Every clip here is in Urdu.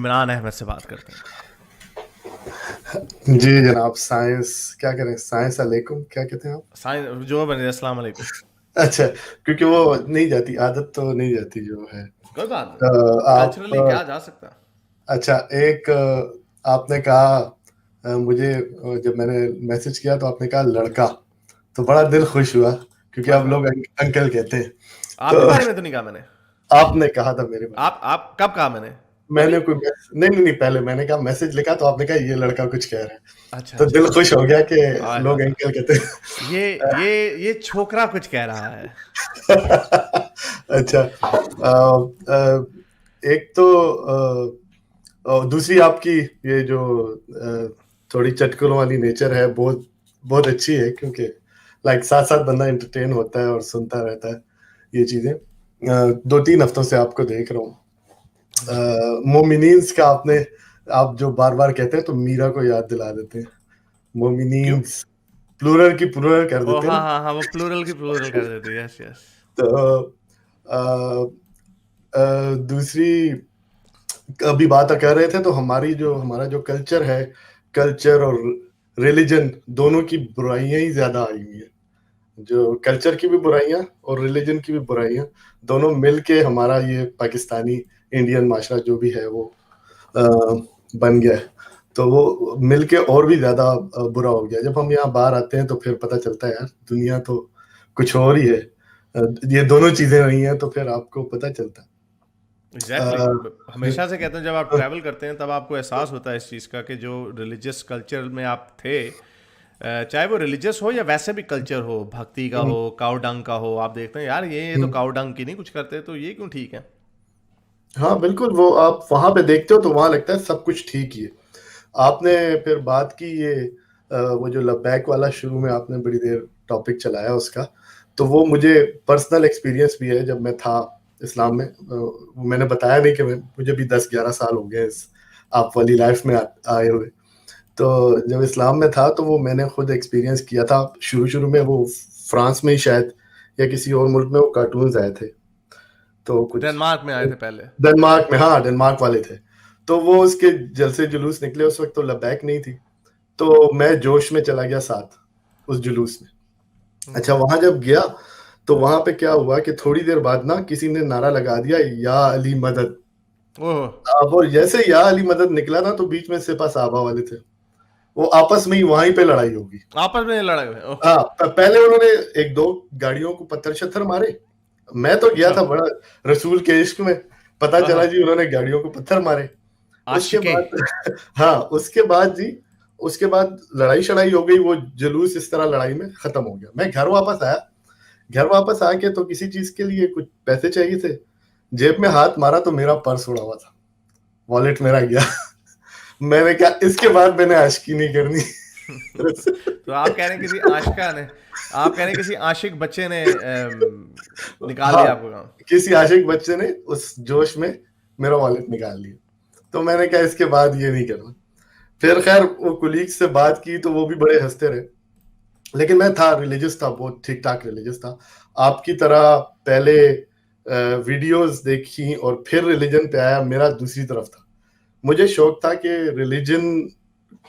عمران احمد سے بات کرتے ہیں. جی جناب. سائنس کیا کریں, سائنس علیکم کیا کہتے ہیں آپ؟ جو بنے, السلام علیکم. اچھا, کیونکہ وہ نہیں جاتی, عادت تو نہیں جاتی جو ہے. کوئی بات نہیں, آپ کلچرلی کیا جا سکتا. اچھا, ایک آپ نے کہا مجھے, جب میں نے میسج کیا تو آپ نے کہا لڑکا, تو بڑا دل خوش ہوا کیونکہ آپ لوگ انکل کہتے ہیں. آپ کے بارے میں تو نہیں کہا میں نے. آپ نے کہا تھا میرے بارے. آپ کب کہا میں نے؟ میں نے کوئی نہیں, پہلے میں نے کہا میسج لکھا تو آپ نے کہا یہ لڑکا کچھ کہہ رہا ہے. اچھا, تو دل خوش ہو گیا کہ لوگ انکل کہتے ہیں. یہ چھوکرا کچھ کہہ رہا ہے. اچھا, ایک تو دوسری آپ کی یہ جو تھوڑی چٹکلوں والی نیچر ہے بہت بہت اچھی ہے, کیونکہ لائک ساتھ ساتھ بندہ انٹرٹین ہوتا ہے اور سنتا رہتا ہے یہ چیزیں. 2-3 ہفتوں سے آپ کو دیکھ رہا ہوں. مومنینز کا آپ جو بار بار کہتے ہیں تو میرا کو یاد دلا دیتے ہیں. مومنینز پلورل کی پلورل کر دیتے ہیں. ہاں, وہ پلورل کی پلورل کر دیتے ہیں. یس یس. تو دوسری ابھی بات کر رہے تھے تو ہمارا جو کلچر ہے, کلچر اور ریلیجن دونوں کی برائیاں ہی زیادہ آئی ہوئی ہیں. جو کلچر کی بھی برائیاں اور ریلیجن کی بھی برائیاں دونوں مل کے ہمارا یہ پاکستانی انڈین معاشرہ جو بھی ہے وہ بن گیا ہے. تو وہ مل کے اور بھی زیادہ برا ہو گیا. جب ہم یہاں باہر آتے ہیں تو پھر پتہ چلتا ہے یار دنیا تو کچھ اور ہی ہے. یہ دونوں چیزیں نہیں ہیں تو پھر آپ کو پتہ چلتا ہے. ایگزیکٹلی. ہمیشہ سے کہتے ہیں جب آپ ٹریول کرتے ہیں تب آپ کو احساس ہوتا ہے اس چیز کا کہ جو ریلیجیس کلچر میں آپ تھے, چاہے وہ ریلیجیس ہو یا ویسے بھی کلچر ہو, بھکتی کا ہو, کاؤ ڈنگ کا ہو, آپ دیکھتے ہیں یار یہ تو کاؤ ڈنگ کی نہیں کچھ کرتے, تو یہ کیوں ٹھیک ہے. ہاں بالکل, وہ آپ وہاں پہ دیکھتے ہو تو وہاں لگتا ہے سب کچھ ٹھیک ہی ہے. آپ نے پھر بات کی یہ وہ جو لبیک والا شروع میں آپ نے بڑی دیر ٹاپک چلایا اس کا, تو وہ مجھے پرسنل ایکسپیرینس بھی ہے. جب میں تھا اسلام میں نے بتایا نہیں کہ مجھے بھی 10-11 سال ہو گئے آپ والی لائف میں آئے ہوئے. تو جب اسلام میں تھا تو وہ میں نے خود ایکسپیرینس کیا تھا. شروع میں وہ فرانس میں ہی شاید یا کسی اور ملک میں وہ کارٹونز آئے تھے, تو کچھ ڈنمارک میں آئے تھے پہلے. ڈنمارک میں, ہاں ڈنمارک والے تھے. تو وہ اس کے جلسے جلوس نکلے, اس وقت تو لبیک نہیں تھی, تو میں جوش میں چلا گیا ساتھ اس جلوس میں. اچھا, وہاں جب گیا تو وہاں پہ کیا ہوا کہ تھوڑی دیر بعد نا کسی نے نعرہ لگا دیا یا علی مدد. اور جیسے یا علی مدد نکلا نا تو بیچ میں سپاہ صحابہ والے تھے, وہ آپس میں ہی وہیں پہ لڑائی ہوگی. آپس میں لڑائی. ہاں, پہلے انہوں نے 1-2 گاڑیوں کو پتھر شتھر مارے. میں تو گیا تھا بڑا رسول کے عشق میں, پتا چلا جی انہوں نے گاڑیوں کو پتھر مارے. اس کے بعد ہاں اس کے بعد لڑائی شڑائی ہو گئی. وہ جلوس اس طرح لڑائی میں ختم ہو گیا. میں گھر واپس آ کے تو کسی چیز کے لیے کچھ پیسے چاہیے تھے, جیب میں ہاتھ مارا تو میرا پرس اڑا ہوا تھا, والیٹ میرا گیا. میں نے کہا اس کے بعد میں نے عاشقی نہیں کرنی. تو آپ کہہ رہے ہیں کسی عاشقہ نے, آپ کہہ رہے ہیں کسی عاشق بچے نے نکال لیا آپ کو کام. کسی عاشق بچے نے اس جوش میں میرا والیٹ نکال لیا. تو میں نے کہا اس کے بعد یہ نہیں کرنا. پھر خیر وہ کولیگز سے بات کی تو وہ بھی بڑے ہنستے رہے. لیکن میں تھا ریلیجس تھا, بہت ٹھیک ٹھاک ریلیجس تھا. آپ کی طرح پہلے ویڈیوز دیکھی اور پھر ریلیجن پہ آیا, میرا دوسری طرف تھا. مجھے شوق تھا کہ ریلیجن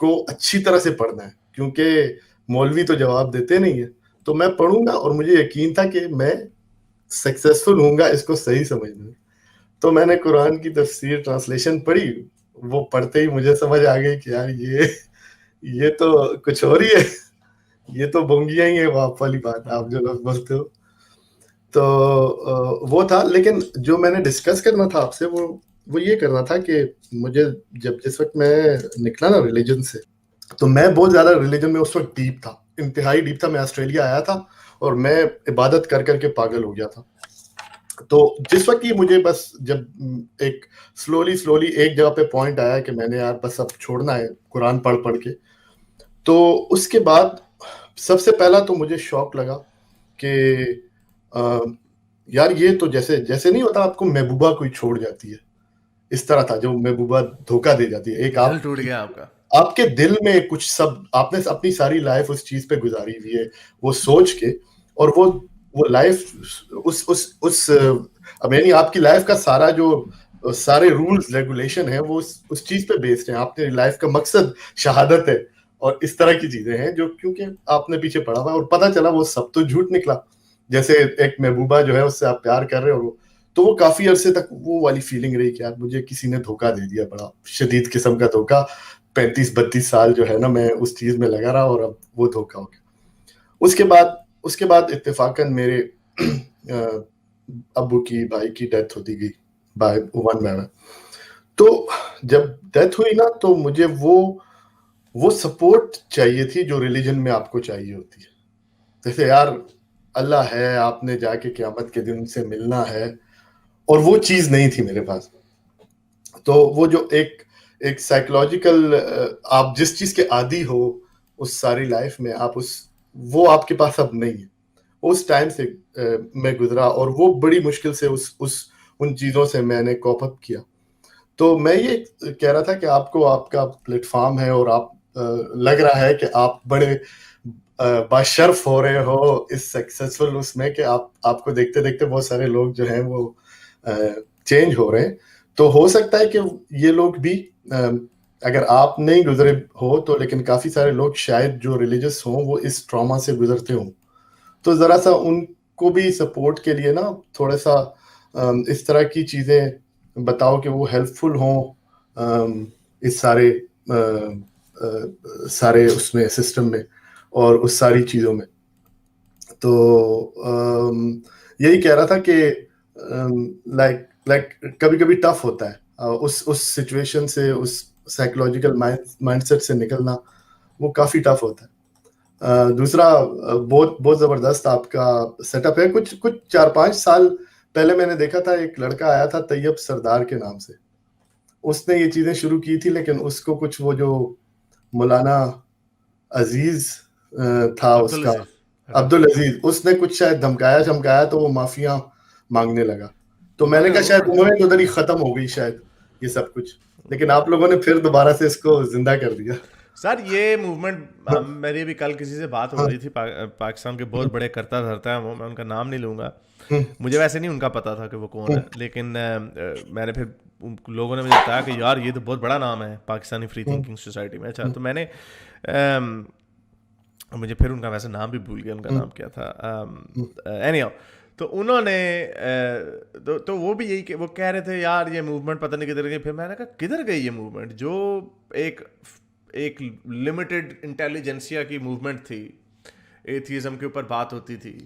کو اچھی طرح سے پڑھنا ہے, کیونکہ مولوی تو جواب دیتے نہیں ہیں. تو میں پڑھوں گا اور مجھے یقین تھا کہ میں سکسیسفل ہوں گا اس کو صحیح سمجھنے میں. تو میں نے قرآن کی تفسیر ٹرانسلیشن پڑھی. وہ پڑھتے ہی مجھے سمجھ آ گئی کہ یار یہ تو کچھ اور ہی ہے, یہ تو بونگیاں ہی ہے, آپ والی بات آپ جو لوگ بولتے ہو. تو وہ تھا. لیکن جو میں نے ڈسکس کرنا تھا آپ سے وہ یہ کرنا تھا کہ مجھے جس وقت میں نکلا نا ریلیجن سے, تو میں بہت زیادہ ریلیجن میں اس وقت ڈیپ تھا, انتہائی ڈیپ تھا. میں آسٹریلیا آیا تھا اور میں عبادت کر کر کے پاگل ہو گیا تھا. تو جس وقت کی مجھے بس جب ایک سلولی ایک جگہ پہ پوائنٹ آیا کہ میں نے یار بس اب چھوڑنا ہے قرآن پڑھ کے, تو اس کے بعد سب سے پہلا تو مجھے شوق لگا کہ یار یہ تو جیسے نہیں ہوتا آپ کو محبوبہ کوئی چھوڑ جاتی ہے, اس طرح تھا. جو محبوبہ دھوکہ دے جاتی ہے, ایک دل ٹوٹ گیا آپ کا, آپ کے دل میں کچھ آپ نے اپنی ساری لائف اس چیز پہ گزاری ہوئی ہے وہ سوچ کے, اور وہ لائف اس یعنی آپ کی لائف کا سارا جو سارے رولز ریگولیشن ہیں وہ اس چیز پہ بیسڈ ہیں. آپ نے لائف کا مقصد شہادت ہے اور اس طرح کی چیزیں ہیں جو کیونکہ آپ نے پیچھے پڑھا ہوا اور پتہ چلا وہ سب تو جھوٹ نکلا. جیسے ایک محبوبہ جو ہے اس سے آپ پیار کر رہے ہو تو وہ کافی عرصے تک وہ والی فیلنگ رہی کہ یار مجھے کسی نے دھوکہ دے دیا, بڑا شدید قسم کا دھوکہ. 35-32 سال جو ہے نا میں اس چیز میں لگا رہا اور اب وہ دھوکہ ہو گیا. اس کے بعد اتفاقاً میرے ابو کی بھائی کی ڈیتھ ہوتی گئی بائی ون بائی ون. تو جب ڈیتھ ہوئی نا تو مجھے وہ سپورٹ چاہیے تھی جو ریلیجن میں آپ کو چاہیے ہوتی ہے. جیسے یار اللہ ہے, آپ نے جا کے قیامت کے دن سے ملنا ہے, اور وہ چیز نہیں تھی میرے پاس. تو وہ جو ایک سائیکولوجیکل آپ جس چیز کے عادی ہو اس ساری لائف میں وہ آپ کے پاس اب نہیں ہے. اس ٹائم سے میں گزرا اور وہ بڑی مشکل سے ان چیزوں سے میں نے کوپ اپ کیا. تو میں یہ کہہ رہا تھا کہ آپ کا پلیٹ فارم ہے اور آپ لگ رہا ہے کہ آپ بڑے باشرف ہو رہے ہو اس سکسیسفل اس میں کہ آپ کو دیکھتے دیکھتے بہت سارے لوگ جو ہیں وہ چینج ہو رہے ہیں. تو ہو سکتا ہے کہ یہ لوگ بھی اگر آپ نہیں گزرے ہو تو لیکن کافی سارے لوگ شاید جو ریلیجس ہوں وہ اس ٹراما سے گزرتے ہوں. تو ذرا سا ان کو بھی سپورٹ کے لیے نا تھوڑا سا اس طرح کی چیزیں بتاؤ کہ وہ ہیلپ فل ہوں اس سارے اس میں سسٹم میں اور اس ساری چیزوں میں. تو یہی کہہ رہا تھا کہ لائک کبھی کبھی ٹف ہوتا ہے اس سچویشن سے, اس سائیکولوجیکل مائنڈ سیٹ سے نکلنا وہ کافی ٹف ہوتا ہے. دوسرا بہت زبردست آپ کا سیٹ اپ ہے. کچھ 4-5 سال پہلے میں نے دیکھا تھا ایک لڑکا آیا تھا طیب سردار کے نام سے. اس نے یہ چیزیں شروع کی تھی لیکن اس کو کچھ وہ جو مولانا عزیز تھا اس کا عبدالعزیز, اس نے کچھ شاید دھمکایا تو وہ معافیاں مانگنے لگا. تو میں نے کہا شاید انہوں نے ادھر ہی ختم ہو گئی شاید یہ سب کچھ, لیکن آپ لوگوں نے پھر دوبارہ سے اس کو زندہ کر دیا. سر یہ موومنٹ میری بھی کل کسی سے بات ہو رہی تھی, پاکستان کے بہت بڑے کرتا دھرتا ہیں وہ, میں ان کا نام نہیں لوں گا, مجھے ویسے نہیں ان کا پتا تھا کہ وہ کون ہے, لیکن میں نے پھر لوگوں نے مجھے بتایا کہ یار یہ تو بہت بڑا نام ہے پاکستانی فری تھنکنگ سوسائٹی میں. اچھا تو میں نے مجھے پھر ان کا ویسے نام بھی بھول گیا, ان کا نام کیا تھا, اینی ہاؤ. تو انہوں نے تو وہ بھی یہی کہ وہ کہہ رہے تھے یار یہ موومنٹ پتہ نہیں کدھر گئی. پھر میں نے کہا کدھر گئی یہ موومنٹ جو ایک لمیٹڈ انٹیلیجنسیا کی موومنٹ تھی, ایتھیزم کے اوپر بات ہوتی تھی,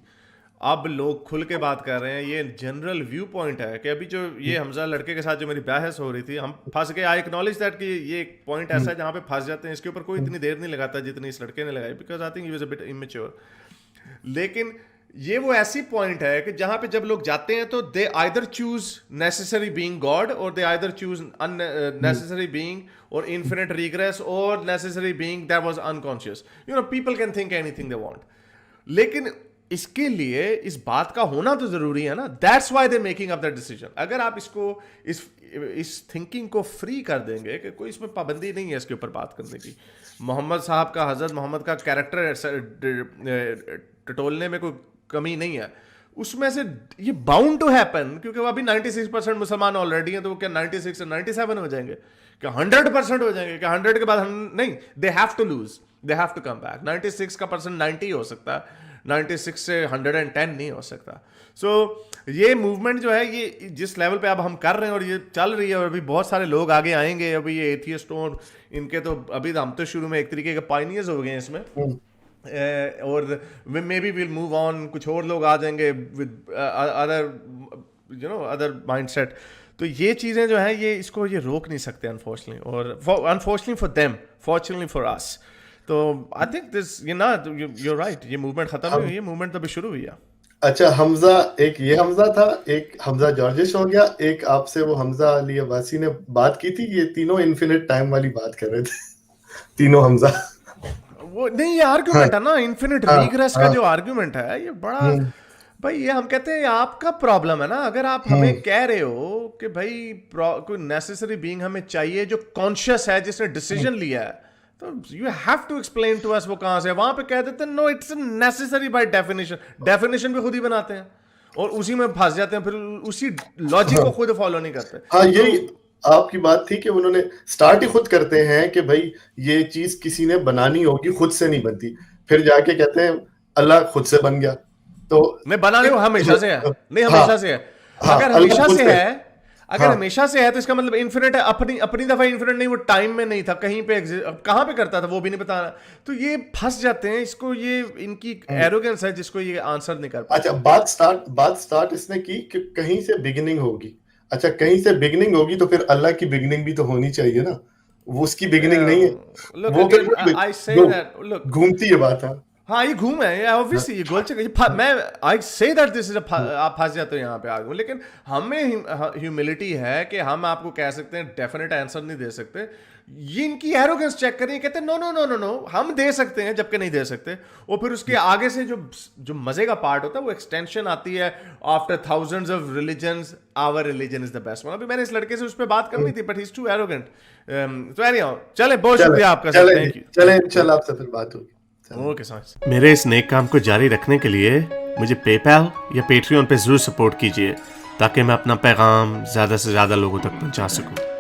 اب لوگ کھل کے بات کر رہے ہیں. یہ جنرل ویو پوائنٹ ہے کہ ابھی جو یہ حمزہ لڑکے کے ساتھ جو میری بحث ہو رہی تھی, ہم پھنس گئے. آئی ایکنالج دیٹ کہ یہ ایک پوائنٹ ایسا ہے جہاں پہ پھنس جاتے ہیں. اس کے اوپر کوئی اتنی دیر نہیں لگاتا جتنی اس لڑکے نے لگائی, because I think he was a bit immature. لیکن یہ وہ ایسی پوائنٹ ہے کہ جہاں پہ جب لوگ جاتے ہیں تو they either choose necessary being God اور they either choose necessary being اور انفینٹ ریگریس اور necessary being that was unconscious. You know people can think anything they want, لیکن اس کے لیے اس بات کا ہونا تو ضروری ہے نا. That's why they making up that decision. اگر آپ اس کو اس تھنکنگ کو فری کر دیں گے کہ کوئی اس میں پابندی نہیں ہے اس کے اوپر بات کرنے کی. محمد صاحب کا, حضرت محمد کا کیریکٹر ٹٹولنے میں کوئی کمی نہیں ہے, اس میں سے یہ باؤنڈ ٹو ہیپن, کیونکہ وہ ابھی 96% مسلمان آلریڈی ہیں, تو وہ کیا 96 سے 97 ہو جائیں گے, کیا 100% ہو جائیں گے, کیا 100 کے بعد ہم نہیں, they have to lose, they have to come back. 96 کا پرسنٹ 90 ہو سکتا ہے, 96 سے 110 نہیں ہو سکتا. سو یہ موومنٹ جو ہے یہ جس لیول پہ اب ہم کر رہے ہیں اور یہ چل رہی ہے, اور ابھی بہت سارے لوگ آگے آئیں گے. ابھی یہ ایتھیسٹ اور ان کے تو ابھی ہم تو شروع میں ایک طریقے کے پائنیئرز ہو گئے ہیں اس میں, اور maybe we'll move on, کچھ اور لوگ آ جائیں گے with other you know other mindset. تو یہ چیزیں جو ہیں یہ اس کو یہ روک نہیں سکتے انفارچونیٹلی, اور unfortunately for them, fortunately for us. تو آئی تھنک دس یہ نا یو رائٹ, یہ موومنٹ ختم نہیں ہوئی, یہ موومنٹ تو ابھی شروع ہوئی ہے. اچھا حمزہ, ایک یہ حمزہ تھا, ایک حمزہ جارجش ہو گیا, ایک آپ سے وہ حمزہ علی عباسی نے بات کی تھی, یہ تینوں انفینٹ ٹائم والی بات کر رہے تھے تینوں حمزہ. وہ نہیں یہ آرگیومنٹ ہے نا انفینٹ ریگریس کا جو آرگیومنٹ ہے, یہ بڑا بھائی یہ ہم کہتے ہیں آپ کا پرابلم ہے نا. اگر آپ ہمیں کہہ رہے ہو کہ بھائی کوئی نیسیسری بینگ ہمیں چاہیے جو کانشیس ہے, جس نے ڈیسیژن لیا ہے, تو you have to explain to us وہ کہاں سے. وہاں پہ کہہ دیتے ہیں no it's necessary by definition, definition بھی خود ہی بناتے ہیں, اور اسی میں پھنس جاتے ہیں, پھر اسی لاجک کو خود فالو نہیں کرتے. ہاں یہی آپ کی بات تھی کہ انہوں نے سٹارٹ ہی خود کرتے ہیں کہ بھائی یہ چیز کسی نے بنانی ہوگی, خود سے نہیں بنتی, پھر جا کے کہتے ہیں اللہ خود سے بن گیا. تو نہیں بنانے وہ ہمیشہ سے ہے, نہیں ہمیشہ سے ہے. اگر ہمیشہ سے ہے, اگر ہمیشہ سے ہے تو اس کا مطلب انفینٹ ہے. اپنی دفعہ انفینٹ نہیں, وہ ٹائم میں نہیں تھا, کہیں پہ کہاں پہ کرتا تھا وہ بھی نہیں بتانا. تو یہ پھنس جاتے ہیں, اس کو یہ ان کی ایروگنس ہے جس کو یہ آنسر نہیں کر پاتے. اچھا بات سٹارٹ اس نے کی کہ کہیں سے بگننگ ہوگی. اچھا کہیں سے بگننگ ہوگی تو پھر اللہ کی بگننگ بھی تو ہونی چاہیے نا, وہ اس کی بگننگ نہیں ہے, وہ پھر گھومتی ہے بات. ہاں یہ گھوم ہے, obviously یہ گول چکر. میں I say that this is آپ پھنس جاتے ہو یہاں پہ آگے, لیکن ہمیں ہیوملٹی ہے کہ ہم آپ کو کہہ سکتے ہیں ڈیفینیٹ آنسر نہیں دے سکتے. یہ ان کی ایروگنس چیک کریے, کہتے ہیں نو نو نو نو نو ہم دے سکتے ہیں جبکہ نہیں دے سکتے. اور پھر اس کے آگے سے جو مزے کا پارٹ ہوتا ہے وہ ایکسٹینشن آتی ہے. After thousands of religions our religion is the best one. ابھی میں نے اس لڑکے سے اس پہ بات کرنی تھی, but he is too arrogant. تو اینی ہاؤ چلے, بہت شکریہ آپ کا, تھینک یو. چلیں انشاءاللہ آپ سے پھر بات ہوگی. اوکے سمجھ. میرے اس نیک کام کو جاری رکھنے کے لیے مجھے پے پیل یا پیٹریون پہ ضرور سپورٹ کیجیے تاکہ میں اپنا پیغام زیادہ سے زیادہ لوگوں تک پہنچا سکوں.